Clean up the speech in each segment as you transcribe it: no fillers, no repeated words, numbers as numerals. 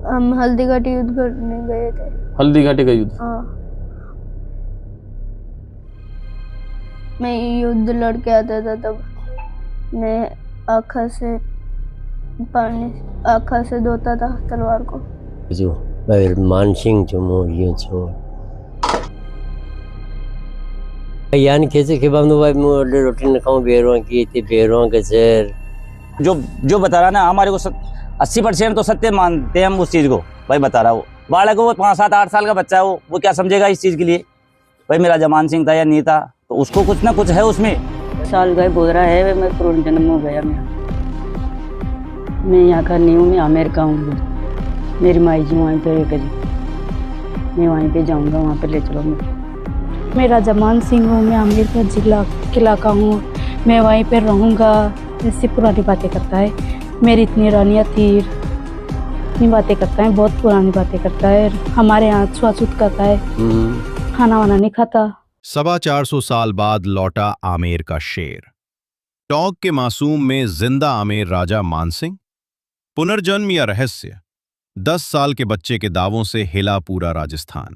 हम हल्दी घाटी युद्ध करने गए थे। हल्दी घाटी का युद्ध? हाँ, मैं युद्ध लड़के आता था तब मैं आँखों से पानी आँखों से धोता था तलवार को। जो मानसिंह जो मोरियो जो यान कैसे के बंद भाई मोड़े रोटी न खाऊं बेरों की थी बेरों के सर जो बता रहा ना हमारे को 80% तो सत्य मानते हैं हम उस चीज को। भाई बता रहा वो बालक वो 5, 7, 8 साल का बच्चा है वो क्या समझेगा इस चीज के लिए। भाई मेरा जमान सिंह था या नहीं था तो उसको कुछ ना कुछ है उसमें। साल गए बोल रहा है मैं पूर्ण जन्म हो गया मैं यहाँ का नहीं हूँ, मैं आमेर का हूँ। मेरी माई जी वहीं पे करी, मैं वहीं पे जाऊँगा, वहाँ पे ले चलो मुझे। मैं राजा मान सिंह हूँ, मैं आमेर का जिला किला का हूँ, मैं वहीं पे रहूँगा। ऐसी पुरानी बातें करता है, मेरी इतनी रानियाँ थी, इतनी बातें करता है, बहुत पुरानी बातें करता है। हमारे यहाँ छुआछूत करता है, खाना वाना नहीं खाता। 450 साल बाद लौटा आमेर का शेर। टोंक के मासूम में जिंदा आमेर राजा मानसिंह। पुनर्जन्म या रहस्य? 10 साल के बच्चे के दावों से हिला पूरा राजस्थान।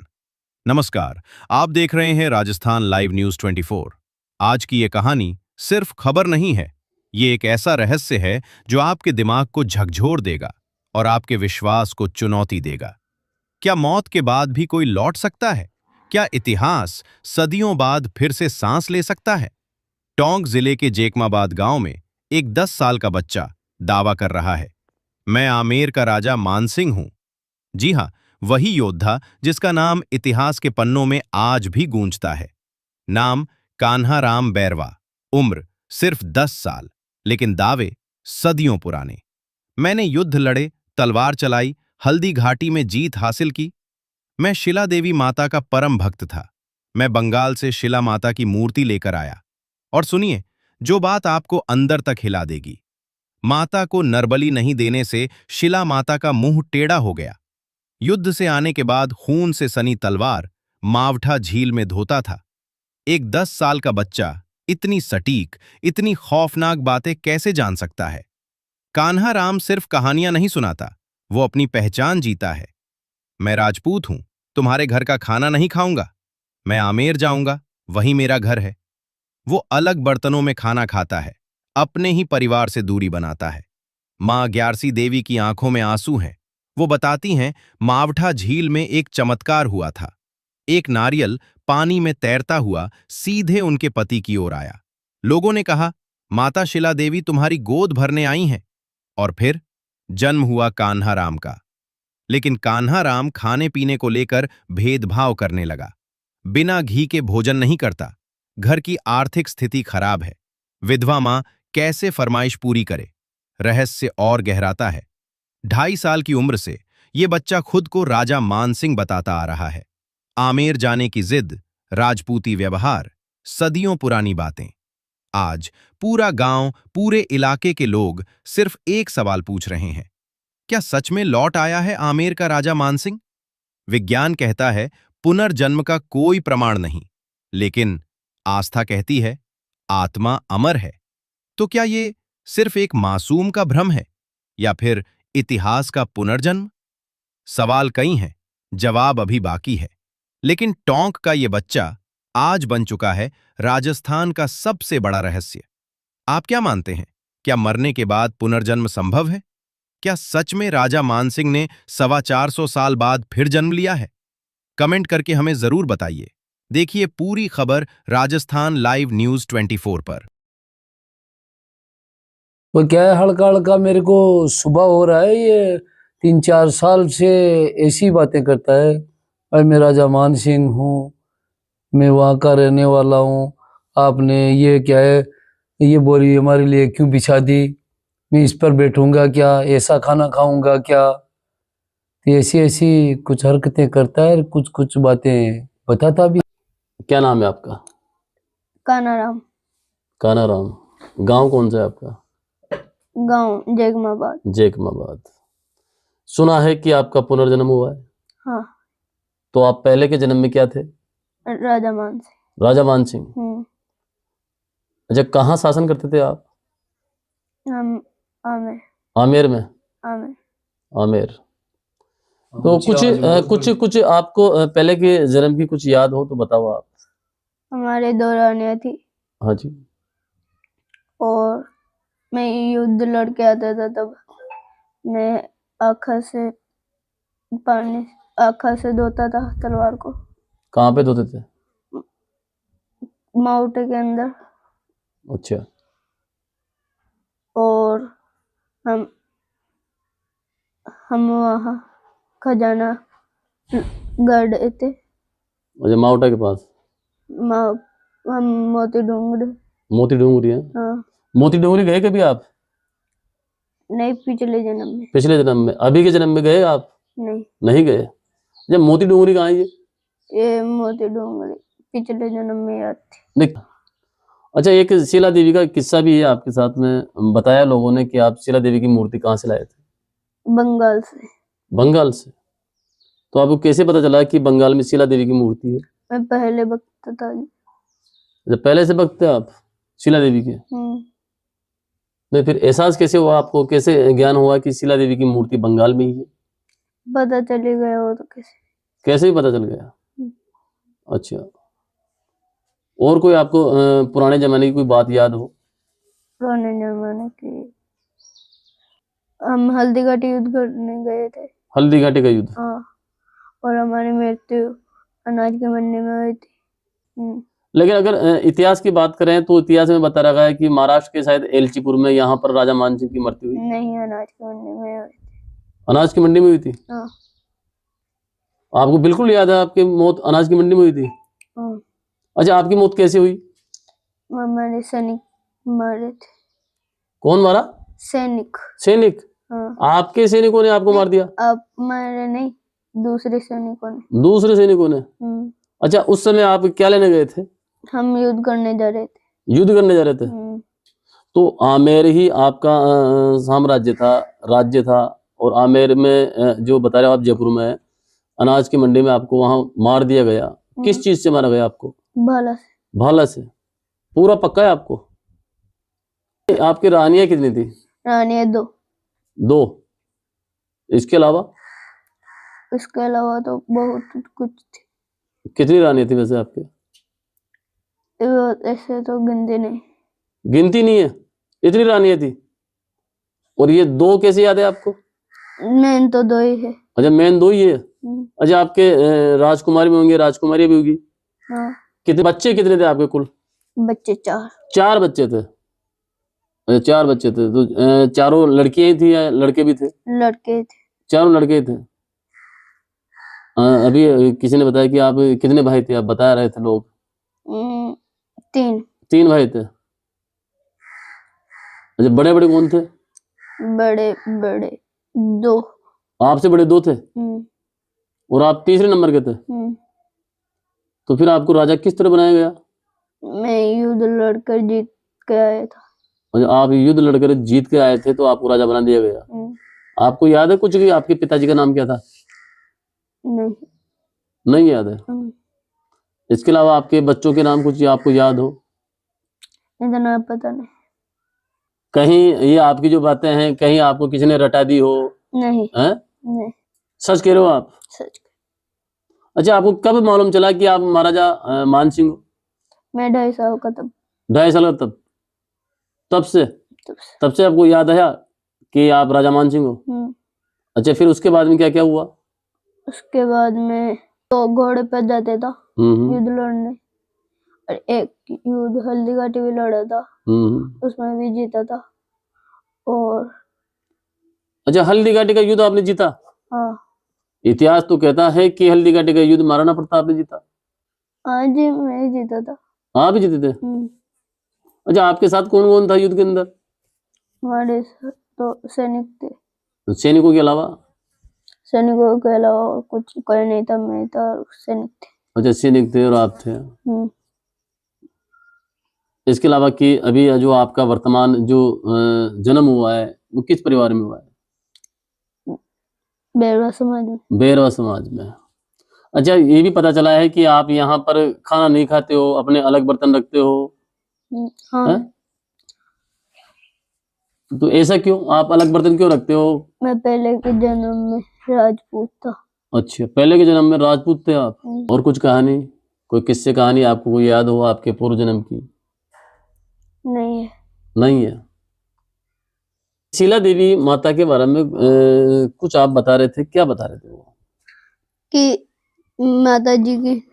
नमस्कार, आप देख रहे हैं राजस्थान लाइव न्यूज 24। आज की ये कहानी सिर्फ खबर नहीं है, ये एक ऐसा रहस्य है जो आपके दिमाग को झकझोर देगा और आपके विश्वास को चुनौती देगा। क्या मौत के बाद भी कोई लौट सकता है? क्या इतिहास सदियों बाद फिर से सांस ले सकता है? टोंक जिले के जेकमाबाद गांव में एक 10 साल का बच्चा दावा कर रहा है, मैं आमेर का राजा मानसिंह हूं। जी हां, वही योद्धा जिसका नाम इतिहास के पन्नों में आज भी गूंजता है। नाम कान्हाराम बैरवा, उम्र सिर्फ 10 साल, लेकिन दावे सदियों पुराने। मैंने युद्ध लड़े, तलवार चलाई, हल्दी घाटी में जीत हासिल की। मैं शिला देवी माता का परम भक्त था। मैं बंगाल से शिला माता की मूर्ति लेकर आया। और सुनिए, जो बात आपको अंदर तक हिला देगी। माता को नरबली नहीं देने से शिला माता का मुंह टेढ़ा हो गया। युद्ध से आने के बाद खून से सनी तलवार मावठा झील में धोता था। एक 10 साल का बच्चा इतनी सटीक, इतनी खौफनाक बातें कैसे जान सकता है? कान्हाराम सिर्फ कहानियां नहीं सुनाता, वो अपनी पहचान जीता है। मैं राजपूत हूं, तुम्हारे घर का खाना नहीं खाऊंगा। मैं आमेर जाऊंगा, वही मेरा घर है। वो अलग बर्तनों में खाना खाता है, अपने ही परिवार से दूरी बनाता है। मां ग्यारसी देवी की आंखों में आंसू हैं। वो बताती हैं, मावठा झील में एक चमत्कार हुआ था। एक नारियल पानी में तैरता हुआ सीधे उनके पति की ओर आया। लोगों ने कहा, माता शिला देवी तुम्हारी गोद भरने आई हैं। और फिर जन्म हुआ कान्हाराम का। लेकिन कान्हाराम खाने पीने को लेकर भेदभाव करने लगा। बिना घी के भोजन नहीं करता। घर की आर्थिक स्थिति खराब है। विधवा मां कैसे फरमाइश पूरी करे? रहस्य और गहराता है। 2.5 साल की उम्र से ये बच्चा खुद को राजा मानसिंह बताता आ रहा है। आमेर जाने की जिद, राजपूती व्यवहार, सदियों पुरानी बातें। आज पूरा गांव, पूरे इलाके के लोग सिर्फ एक सवाल पूछ रहे हैं, क्या सच में लौट आया है आमेर का राजा मानसिंह? विज्ञान कहता है पुनर्जन्म का कोई प्रमाण नहीं, लेकिन आस्था कहती है आत्मा अमर है। तो क्या ये सिर्फ एक मासूम का भ्रम है या फिर इतिहास का पुनर्जन्म? सवाल कई हैं, जवाब अभी बाकी है। लेकिन टोंक का ये बच्चा आज बन चुका है राजस्थान का सबसे बड़ा रहस्य। आप क्या मानते हैं? क्या मरने के बाद पुनर्जन्म संभव है? क्या सच में राजा मानसिंह ने 425 साल बाद फिर जन्म लिया है? कमेंट करके हमें जरूर बताइए। देखिए पूरी खबर राजस्थान लाइव न्यूज 24 पर। वो क्या है, हल्का हल्का मेरे को सुबह हो रहा है, ये 3-4 साल से ऐसी बातें करता है। और मैं राजा मान सिंह हूँ, मैं वहाँ का रहने वाला हूँ। आपने ये क्या है, ये बोरी हमारे लिए क्यों बिछा दी? मैं इस पर बैठूंगा क्या? ऐसा खाना खाऊंगा क्या? तो ऐसी ऐसी कुछ हरकतें करता है, कुछ कुछ बातें बताता भी। क्या नाम है आपका? कानाराम। कान्हाराम। गांव कौन सा है आपका? गांव जेकमाबाद। जेकमाबाद। सुना है कि आपका पुनर्जन्म हुआ है। हाँ, तो आप पहले के जन्म में क्या थे? राजा मान सिंह। राजा मानसिंह। अच्छा, कहाँ शासन करते थे आप? हम आमेर। आमेर में? आमेर। आमेर। तो कुछ आपको पहले के जन्म की कुछ याद हो तो बताओ आप। हमारे दो रानियाँ थी हाँ जी। और मैं युद्ध लड़के आता था तब मैं आँखों से धोता था तलवार को कहाँ पे धोते थे? माउटे के अंदर। अच्छा। और हम वहाँ खजाना गढ़े थे। अच्छा, माउटा के पास। हम मोती डूंगरी है। हाँ। मोती डूंगरी गए कभी आप? नहीं, पिछले जन्म में। पिछले जन्म में? अभी के जन्म में गए आप? नहीं गए। जब मोती डूंगरी कहाँ है ये मोती डूंगरी पिछले जन्म में याद थी। देख। अच्छा, एक शीला देवी का किस्सा भी है आपके साथ में, बताया लोगों ने कि आप शीला देवी की मूर्ति कहाँ से लाए थे? बंगाल से। बंगाल से? तो आपको कैसे पता चला कि बंगाल में शीला देवी की मूर्ति है? मैं पहले भक्त था। जब पहले से भक्त थे आप शीला देवी के? नहीं, फिर एहसास कैसे हुआ आपको, कैसे ज्ञान हुआ कि शीला देवी की मूर्ति बंगाल में ही है? पता चले गया हो तो कैसे ही पता चल गया? अच्छा, और कोई आपको पुराने जमाने की कोई बात याद हो? पुराने जमाने की, हम हल्दी घाटी युद्ध करने गए थे। हल्दी घाटी का युद्ध? हाँ, और हमारी मृत्यु अनाज की मंडी में हुई थी। लेकिन अगर इतिहास की बात करें तो इतिहास में बता रखा है कि महाराष्ट्र के शायद एलचीपुर में यहाँ पर राजा मानसिंह की मृत्यु हुई। नहीं, अनाज की मंडी में हुई थी। अनाज की मंडी में हुई थी? हाँ। आपको बिल्कुल याद है आपकी मौत अनाज की मंडी में हुई थी? हाँ। अच्छा, आपकी मौत कैसे हुई? हमारे सैनिक मारे थे। कौन मारा? सैनिक। सैनिक? हाँ। आपके सैनिकों ने आपको मार दिया? आप मारे नहीं, दूसरे सैनिकों ने। दूसरे सैनिकों ने? अच्छा, उस समय आप क्या लेने गए थे? हम युद्ध करने जा रहे थे। युद्ध करने जा रहे थे? तो आमेर ही आपका साम्राज्य था, राज्य था, और आमेर में जो बता रहे हो आप जयपुर में अनाज की मंडी में आपको वहां मार दिया गया। किस चीज से मारा गया आपको? भाला से। भाला से? पूरा पक्का है आपको? आपकी रानियां कितनी थी? रानियां दो। इसके अलावा? इसके अलावा तो बहुत कुछ थी। कितनी रानियां थी वैसे आपके? ऐसे तो गिनती नहीं है, इतनी रानियां थी। और ये दो कैसे याद है आपको? मेन तो दो ही है। अच्छा, मेन दो ही है। अच्छा, आपके राजकुमारी में होंगे, राजकुमारी भी होगी। हाँ। कितने बच्चे थे आपके कुल? बच्चे 4 बच्चे थे। अच्छा, 4 बच्चे थे। तो चारों लड़कियां ही थी या लड़के भी थे? लड़के थे। चारों लड़के थे। अभी किसी ने बताया कि आप कितने भाई थे, आप बता रहे थे लोग? 3 भाई थे। अच्छा, बड़े कौन थे? बड़े 2। आपसे बड़े 2 थे? और आप तीसरे नंबर के थे? तो फिर आपको राजा किस तरह बनाया गया? मैं युद्ध लड़कर जीत के आया था। अच्छा, आप युद्ध लड़कर जीत के आए थे तो आपको राजा बना दिया गया। आपको याद है कुछ कि आपके पिताजी का नाम क्या था? नहीं याद है? इसके अलावा आपके बच्चों के नाम कुछ आपको याद हो? इतना पता नहीं। कहीं ये आपकी जो बातें हैं कहीं आपको किसी ने रटा दी हो? नहीं। नहीं। सच कह रहे हो आप? सच। अच्छा, आपको कब मालूम चला कि आप महाराजा मानसिंह हो? मैं 2.5 साल का तब। 2.5 साल का तब से आपको याद आया कि आप राजा मानसिंह हो? अच्छा, फिर उसके बाद में क्या क्या हुआ? उसके बाद में तो घोड़े पर जाते था युद्ध लड़ने, और एक युद्ध हल्दी घाटी भी लड़ा था, उसमें भी जीता था। और अच्छा, हल्दी घाटी का युद्ध आपने जीता? हाँ। इतिहास तो कहता है कि हल्दी घाटी का युद्ध महाराणा प्रताप ने जीता। हाँ जी, मैं जीता था। आप भी जीते थे? अच्छा, आपके साथ कौन कौन था युद्ध के अंदर? हमारे साथ तो सैनिक थे। तो सैनिकों के अलावा? सैनिकों के अलावा और कुछ कोई नहीं था, मैं था और सैनिक थे। अच्छा, सैनिक थे और आप थे। इसके अलावा कि अभी जो आपका वर्तमान जो जन्म हुआ है वो किस परिवार में हुआ है? बेरवा समाज में। बेरवा समाज में। अच्छा, ये भी पता चला है कि आप यहाँ पर खाना नहीं खाते हो, अपने अलग बर्तन रखते हो। हाँ। तो ऐसा क्यों, आप अलग बर्तन क्यों रखते हो? मैं पहले के जन्म में राजपूत था। अच्छा, पहले के जन्म में राजपूत थे आप। हम्म। और कुछ कहानी, कोई किस्से कहानी आपको कोई याद हो आपके पूर्व जन्म की? नहीं है। नहीं है। शीला देवी माता के बारे में कुछ आप बता रहे थे, क्या बता रहे थे वो? कि माता जी की